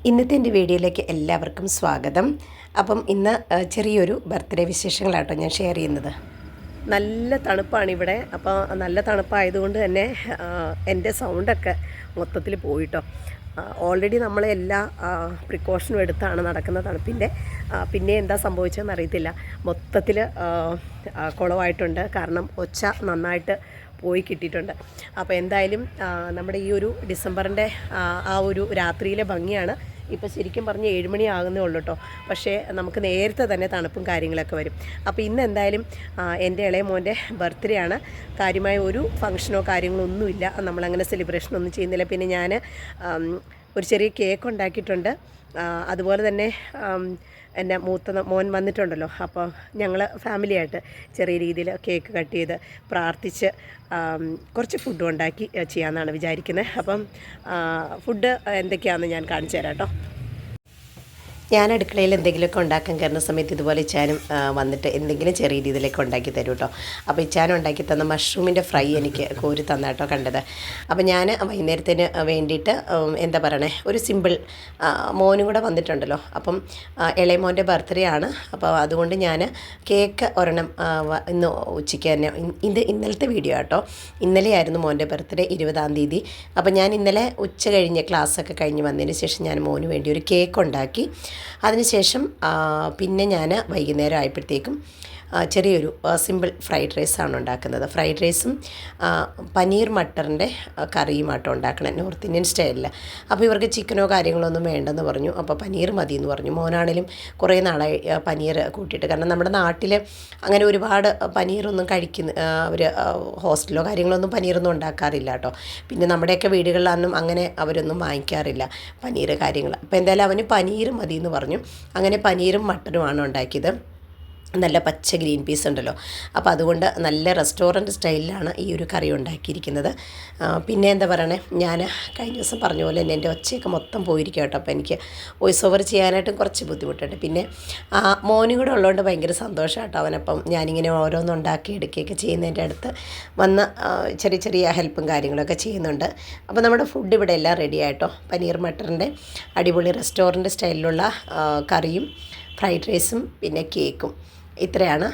ഇന്നത്തെ എൻ്റെ വീഡിയോയിലേക്ക് എല്ലാവർക്കും സ്വാഗതം. അപ്പം ഇന്ന് ചെറിയൊരു ബർത്ത്ഡേ വിശേഷങ്ങളാട്ടോ ഞാൻ ഷെയർ ചെയ്യുന്നത്. നല്ല തണുപ്പാണ് ഇവിടെ. അപ്പോൾ നല്ല തണുപ്പായതുകൊണ്ട് തന്നെ എൻ്റെ സൗണ്ടൊക്കെ മൊത്തത്തിൽ പോയിട്ടോ. ഓൾറെഡി നമ്മൾ എല്ലാ പ്രിക്കോഷനും എടുത്താണ് നടക്കുന്ന തണുപ്പിൻ്റെ. പിന്നെ എന്താ സംഭവിച്ചതെന്ന് അറിയത്തില്ല, മൊത്തത്തിൽ കുളമായിട്ടുണ്ട്. കാരണം ഒച്ച നന്നായിട്ട് പോയി കിട്ടിയിട്ടുണ്ട്. അപ്പോൾ എന്തായാലും നമ്മുടെ ഈ ഒരു ഡിസംബറിൻ്റെ ആ ഒരു രാത്രിയിലെ ഭംഗിയാണ്. ഇപ്പോൾ ശരിക്കും പറഞ്ഞ് 7 മണി ആകുന്നേ ഉള്ളൂ കേട്ടോ. പക്ഷേ നമുക്ക് നേരത്തെ തന്നെ തണുപ്പും കാര്യങ്ങളൊക്കെ വരും. അപ്പോൾ ഇന്ന് എന്തായാലും എൻ്റെ ഇളയ മോൻ്റെ ബർത്ത്ഡേ ആണ്. കാര്യമായ ഒരു ഫംഗ്ഷനോ കാര്യങ്ങളോ ഒന്നുമില്ല, നമ്മളങ്ങനെ സെലിബ്രേഷനൊന്നും ചെയ്യുന്നില്ല. പിന്നെ ഞാൻ ഒരു ചെറിയ കേക്ക് ഉണ്ടാക്കിയിട്ടുണ്ട്. അതുപോലെ തന്നെ എൻ്റെ മൂത്ത മോൻ വന്നിട്ടുണ്ടല്ലോ, അപ്പോൾ ഞങ്ങൾ ഫാമിലിയായിട്ട് ചെറിയ രീതിയിൽ കേക്ക് കട്ട് ചെയ്ത് പ്രാർത്ഥിച്ച് കുറച്ച് ഫുഡും ഉണ്ടാക്കി ചെയ്യാമെന്നാണ് വിചാരിക്കുന്നത്. അപ്പം ഫുഡ് എന്തൊക്കെയാണെന്ന് ഞാൻ കാണിച്ചു തരാം കേട്ടോ. ഞാൻ അടുക്കളയിൽ എന്തെങ്കിലുമൊക്കെ ഉണ്ടാക്കാൻ കയറുന്ന സമയത്ത് ഇതുപോലെ ഇച്ചാനും വന്നിട്ട് എന്തെങ്കിലും ചെറിയ രീതിയിലേക്ക് ഉണ്ടാക്കി തരും കേട്ടോ. അപ്പോൾ ഇച്ചാനും ഉണ്ടാക്കി തന്ന മഷ്റൂമിൻ്റെ ഫ്രൈ എനിക്ക് കോരി തന്നാട്ടോ കണ്ടത്. അപ്പോൾ ഞാൻ വൈകുന്നേരത്തിന് വേണ്ടിയിട്ട് എന്താ പറയണേ, ഒരു സിമ്പിൾ, മോനും കൂടെ വന്നിട്ടുണ്ടല്ലോ. അപ്പം ഇളയ മോൻ്റെ ബർത്ത്ഡേ ആണ്. അപ്പോൾ അതുകൊണ്ട് ഞാൻ കേക്ക് ഒരെണ്ണം ഇന്ന് ഉച്ചയ്ക്ക് തന്നെ, ഇത് ഇന്നലത്തെ വീഡിയോ കേട്ടോ. ഇന്നലെയായിരുന്നു മോൻ്റെ ബർത്ത്ഡേ, 20-ാം തീയതി. അപ്പോൾ ഞാൻ ഇന്നലെ ഉച്ച കഴിഞ്ഞ് ക്ലാസ്സൊക്കെ കഴിഞ്ഞ് വന്നതിന് ശേഷം ഞാൻ മോന് വേണ്ടി ഒരു കേക്ക് ഉണ്ടാക്കി. അതിനുശേഷം പിന്നെ ഞാൻ വൈകുന്നേരം ആയപ്പോഴത്തേക്കും ചെറിയൊരു സിമ്പിൾ ഫ്രൈഡ് റൈസാണ് ഉണ്ടാക്കുന്നത്. ഫ്രൈഡ് റൈസും പനീർ മട്ടറിൻ്റെ കറിയുമാട്ടോ ഉണ്ടാക്കണം, നോർത്ത് ഇന്ത്യൻ സ്റ്റൈലിൽ. അപ്പോൾ ഇവർക്ക് ചിക്കനോ കാര്യങ്ങളോ ഒന്നും വേണ്ടെന്ന് പറഞ്ഞു. അപ്പോൾ പനീർ മതി എന്ന് പറഞ്ഞു. മോനാണേലും കുറേ നാളായി പനീർ കൂട്ടിയിട്ട്. കാരണം നമ്മുടെ നാട്ടിൽ അങ്ങനെ ഒരുപാട് പനീറൊന്നും അവർ ഹോസ്റ്റലോ കാര്യങ്ങളൊന്നും പനീറൊന്നും ഉണ്ടാക്കാറില്ല കേട്ടോ. പിന്നെ നമ്മുടെയൊക്കെ വീടുകളിലൊന്നും അങ്ങനെ അവരൊന്നും വാങ്ങിക്കാറില്ല പനീർ കാര്യങ്ങൾ. അപ്പോൾ എന്തായാലും അവന് പനീർ മതി എന്ന് പറഞ്ഞു. അങ്ങനെ പനീറും മട്ടനുമാണ് ഉണ്ടാക്കിയത്. നല്ല പച്ച ഗ്രീൻ പീസ് ഉണ്ടല്ലോ, അപ്പോൾ അതുകൊണ്ട് നല്ല റെസ്റ്റോറൻറ്റ് സ്റ്റൈലിലാണ് ഈ ഒരു കറി ഉണ്ടാക്കിയിരിക്കുന്നത്. പിന്നെ എന്താ പറയണേ, ഞാൻ കഴിഞ്ഞ ദിവസം പറഞ്ഞ പോലെ തന്നെ എൻ്റെ ഒച്ചയൊക്കെ മൊത്തം പോയിരിക്കും കേട്ടോ. അപ്പോൾ എനിക്ക് വോയിസ് ഓവർ ചെയ്യാനായിട്ടും കുറച്ച് ബുദ്ധിമുട്ടുണ്ട്. പിന്നെ മോനും കൂടെ ഉള്ളതുകൊണ്ട് ഭയങ്കര സന്തോഷമായിട്ടോ അവനപ്പം ഞാനിങ്ങനെ ഓരോന്നും ഉണ്ടാക്കി എടുക്കുകയൊക്കെ ചെയ്യുന്നതിൻ്റെ അടുത്ത് വന്ന് ചെറിയ ചെറിയ ഹെൽപ്പും കാര്യങ്ങളൊക്കെ ചെയ്യുന്നുണ്ട്. അപ്പോൾ നമ്മുടെ ഫുഡ് ഇവിടെ എല്ലാം റെഡി ആയിട്ടോ. പനീർ മട്ടറിൻ്റെ അടിപൊളി റെസ്റ്റോറൻറ്റ് സ്റ്റൈലിലുള്ള കറിയും ഫ്രൈഡ് റൈസും പിന്നെ കേക്കും. ഇത്രയാണ്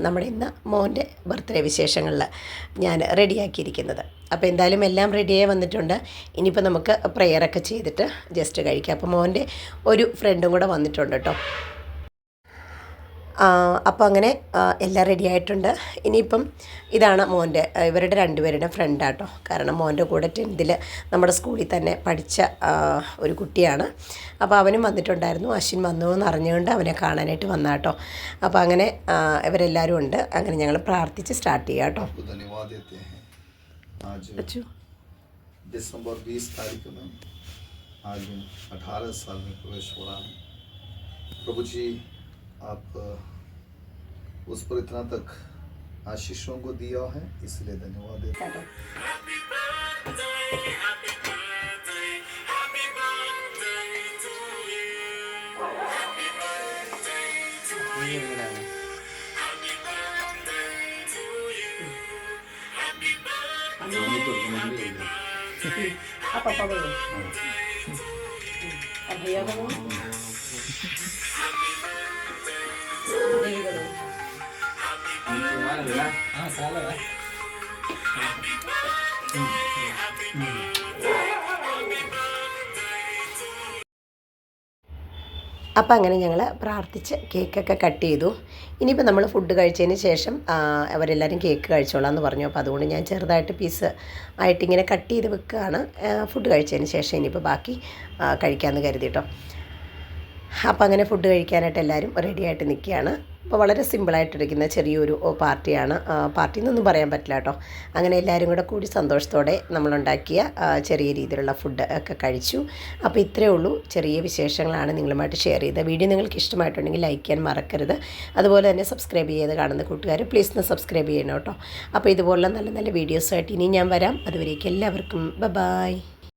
നമ്മുടെ ഇന്ന് മോൻ്റെ ബർത്ത്ഡേ വിശേഷങ്ങളിൽ ഞാൻ റെഡിയാക്കിയിരിക്കുന്നത്. അപ്പോൾ എന്തായാലും എല്ലാം റെഡിയായി വന്നിട്ടുണ്ട്. ഇനിയിപ്പോൾ നമുക്ക് പ്രെയറൊക്കെ ചെയ്തിട്ട് ജസ്റ്റ് കഴിക്കാം. അപ്പോൾ മോൻ്റെ ഒരു ഫ്രണ്ടും കൂടെ വന്നിട്ടുണ്ട് കേട്ടോ. അപ്പോൾ അങ്ങനെ എല്ലാം റെഡി ആയിട്ടുണ്ട്. ഇനിയിപ്പം ഇതാണ് മോൻ്റെ, ഇവരുടെ രണ്ടുപേരുടെ ഫ്രണ്ടാട്ടോ. കാരണം മോൻ്റെ കൂടെ 10th നമ്മുടെ സ്കൂളിൽ തന്നെ പഠിച്ച ഒരു കുട്ടിയാണ്. അപ്പോൾ അവനും വന്നിട്ടുണ്ടായിരുന്നു. അശ്വിൻ വന്നു എന്ന് അറിഞ്ഞുകൊണ്ട് അവനെ കാണാനായിട്ട് വന്നാട്ടോ. അപ്പോൾ അങ്ങനെ ഇവരെല്ലാവരും ഉണ്ട്. അങ്ങനെ ഞങ്ങൾ പ്രാർത്ഥിച്ച് സ്റ്റാർട്ട് ചെയ്യാം കേട്ടോ. दिसंबर 20 तारीख में आज 18 साल में प्रवेश हो रहा है। प्रभु जी, आप उस पर इतना तक आशीषों को दिया है, इसलिए धन्यवाद देता हूँ। അപ്പോൾ അങ്ങനെ ഞങ്ങൾ പ്രാർത്ഥിച്ച് കേക്കൊക്കെ കട്ട് ചെയ്തു. ഇനിയിപ്പോൾ നമ്മൾ ഫുഡ് കഴിച്ചതിന് ശേഷം അവരെല്ലാവരും കേക്ക് കഴിച്ചോളാം എന്ന് പറഞ്ഞു. അപ്പോൾ അതുകൊണ്ട് ഞാൻ ചെറുതായിട്ട് പീസ് ആയിട്ടിങ്ങനെ കട്ട് ചെയ്ത് വെക്കുകയാണ്. ഫുഡ് കഴിച്ചതിന് ശേഷം ഇനിയിപ്പോൾ ബാക്കി കഴിക്കാമെന്ന് കരുതിട്ടോ. അപ്പോൾ അങ്ങനെ ഫുഡ് കഴിക്കാനായിട്ട് എല്ലാവരും റെഡിയായിട്ട് നിൽക്കുകയാണ്. അപ്പോൾ വളരെ സിമ്പിളായിട്ടിരിക്കുന്ന ചെറിയൊരു പാർട്ടിയാണ്. പാർട്ടി എന്നൊന്നും പറയാൻ പറ്റില്ല കേട്ടോ. അങ്ങനെ എല്ലാവരും കൂടി സന്തോഷത്തോടെ നമ്മളുണ്ടാക്കിയ ചെറിയ രീതിയിലുള്ള ഫുഡ് ഒക്കെ കഴിച്ചു. അപ്പോൾ ഇത്രയേ ഉള്ളൂ, ചെറിയ വിശേഷങ്ങളാണ് നിങ്ങളുമായിട്ട് ഷെയർ ചെയ്തത്. വീഡിയോ നിങ്ങൾക്ക് ഇഷ്ടമായിട്ടുണ്ടെങ്കിൽ ലൈക്ക് ചെയ്യാൻ മറക്കരുത്. അതുപോലെ തന്നെ സബ്സ്ക്രൈബ് ചെയ്ത് കാണുന്ന കൂട്ടുകാർ പ്ലീസ് ഒന്ന് സബ്സ്ക്രൈബ് ചെയ്യണം കേട്ടോ. അപ്പോൾ ഇതുപോലുള്ള നല്ല നല്ല വീഡിയോസായിട്ട് ഇനി ഞാൻ വരാം. അതുവരേക്കും എല്ലാവർക്കും ബൈ.